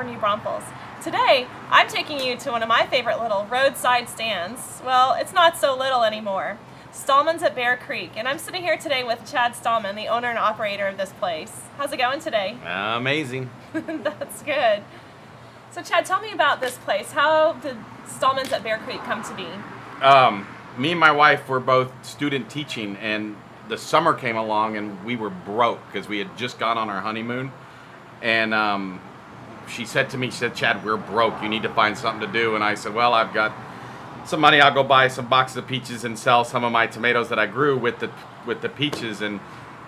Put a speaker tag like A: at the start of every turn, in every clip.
A: over New Braunfels. Today, I'm taking you to one of my favorite little roadside stands. Well, it's not so little anymore. Stahlmans at Bear Creek, and I'm sitting here today with Chad Stahlman, the owner and operator of this place. How's it going today?
B: Amazing.
A: That's good. So Chad, tell me about this place. How did Stahlmans at Bear Creek come to be?
B: Me and my wife were both student teaching, and the summer came along and we were broke because we had just gone on our honeymoon. And she said to me, Chad, we're broke. You need to find something to do. And I said, well, I've got some money. I'll go buy some boxes of peaches and sell some of my tomatoes that I grew with the peaches. And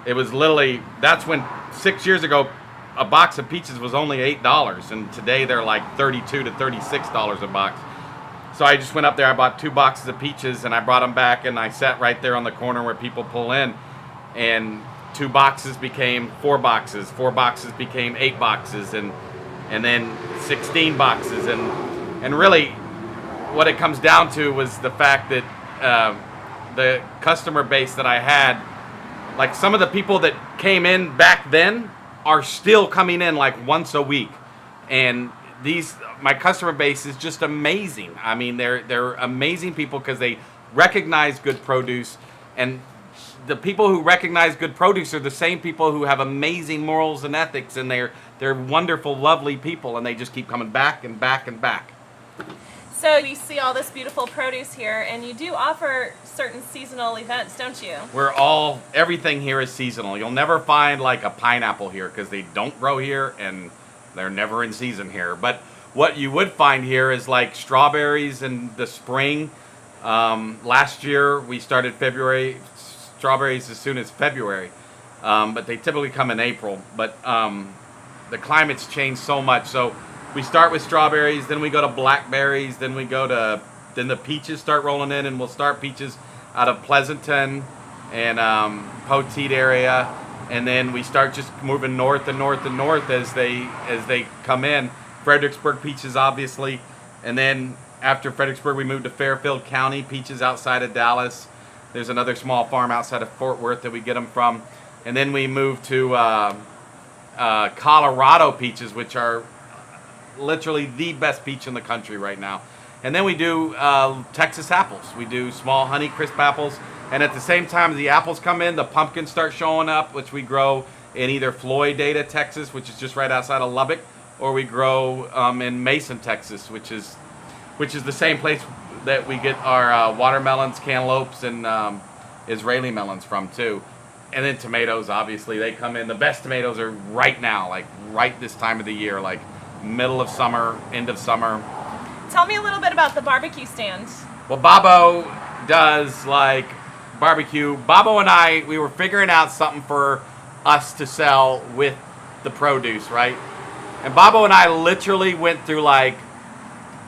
B: it was literally, that's when 6 years ago, a box of peaches was only $8, and today they're like $32 to $36 a box. So I just went up there, I bought 2 boxes of peaches, and I brought them back, and I sat right there on the corner where people pull in, and 2 boxes became 4 boxes, 4 boxes became 8 boxes, and then 16 boxes, and really what it comes down to was the fact that the customer base that I had, like some of the people that came in back then are still coming in like once a week, and my customer base is just amazing. I mean, they're amazing people because they recognize good produce, and the people who recognize good produce are the same people who have amazing morals and ethics, and they're wonderful, lovely people, and they just keep coming back and back and back.
A: So you see all this beautiful produce here, and you do offer certain seasonal events, don't you?
B: Everything here is seasonal. You'll never find like a pineapple here because they don't grow here and they're never in season here. But what you would find here is like strawberries in the spring. Last year we started strawberries as soon as February, but they typically come in April. But the climate's changed so much, so we start with strawberries, then we go to blackberries, then the peaches start rolling in, and we'll start peaches out of Pleasanton and Poteet area, and then we start just moving north and north and north as they come in. Fredericksburg peaches, obviously, and then after Fredericksburg we move to Fairfield County peaches outside of Dallas. There's another small farm outside of Fort Worth that we get them from, and then we move to Colorado peaches, which are literally the best peach in the country right now. And then we do Texas apples. We do small honey crisp apples, and at the same time the apples come in, the pumpkins start showing up, which we grow in either Floydada, Texas, which is just right outside of Lubbock, or we grow in Mason, Texas, which is the same place that we get our watermelons, cantaloupes, and Israeli melons from too. And then tomatoes, obviously, they come in. The best tomatoes are right now, like right this time of the year, like middle of summer, end of summer.
A: Tell me a little bit about the barbecue stand.
B: Well, Bobo does like barbecue. Bobo and I, we were figuring out something for us to sell with the produce, right? And Bobo and I literally went through like,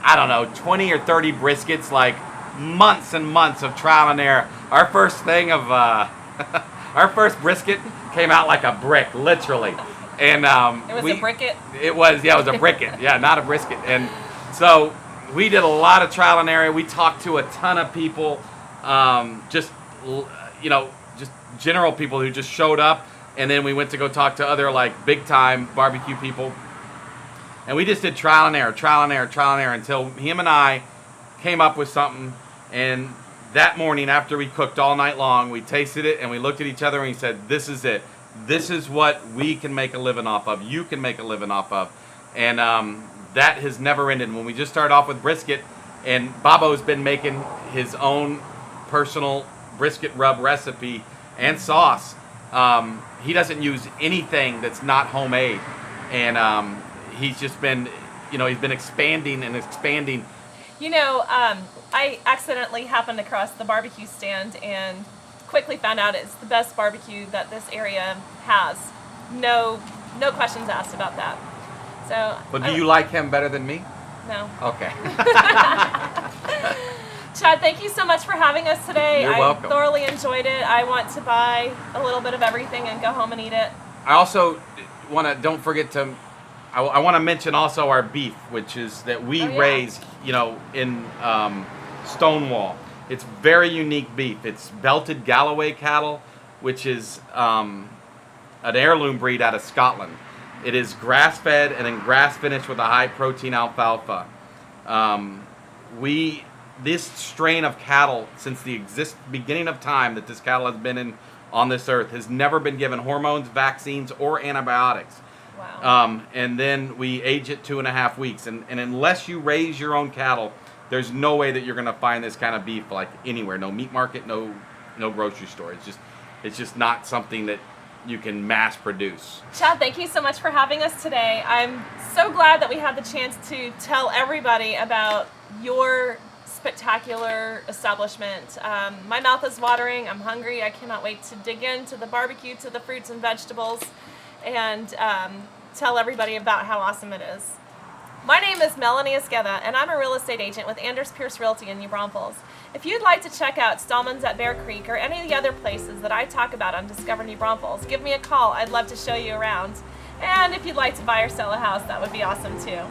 B: I don't know, 20 or 30 briskets, like months and months of trial and error. Our first thing of, our first brisket came out like a brick, literally. And
A: it was a briquette?
B: It was a briquette. Yeah, not a brisket. And so we did a lot of trial and error. We talked to a ton of people, just general people who just showed up. And then we went to go talk to other like big time barbecue people. And we just did trial and error until him and I came up with something. And that morning after we cooked all night long, we tasted it and we looked at each other and we said, this is it. This is what we can make a living off of. You can make a living off of. And that has never ended. When we just started off with brisket, and Bobo's been making his own personal brisket rub recipe and sauce. He doesn't use anything that's not homemade. And he's just been, he's been expanding and expanding.
A: I accidentally happened across the barbecue stand and quickly found out it's the best barbecue that this area has. No questions asked about that. So.
B: But do you like him better than me?
A: No.
B: Okay.
A: Chad, thank you so much for having us today.
B: You're welcome.
A: I thoroughly enjoyed it. I want to buy a little bit of everything and go home and eat it.
B: I also don't forget to, I want to mention also our beef, which is that we raise, in Stonewall. It's very unique beef. It's belted Galloway cattle, which is an heirloom breed out of Scotland. It is grass-fed and then grass-finished with a high-protein alfalfa. This strain of cattle, since the beginning of time that this cattle has been on this earth, has never been given hormones, vaccines, or antibiotics.
A: Wow.
B: And then we age it 2.5 weeks. And unless you raise your own cattle, there's no way that you're going to find this kind of beef like anywhere. No meat market, no grocery store. It's just not something that you can mass produce.
A: Chad, thank you so much for having us today. I'm so glad that we had the chance to tell everybody about your spectacular establishment. My mouth is watering. I'm hungry. I cannot wait to dig into the barbecue, to the fruits and vegetables, and tell everybody about how awesome it is. My name is Melanie Esqueda, and I'm a real estate agent with Anders Pierce Realty in New Braunfels. If you'd like to check out Stahlmans at Bear Creek or any of the other places that I talk about on Discover New Braunfels, give me a call. I'd love to show you around. And if you'd like to buy or sell a house, that would be awesome too.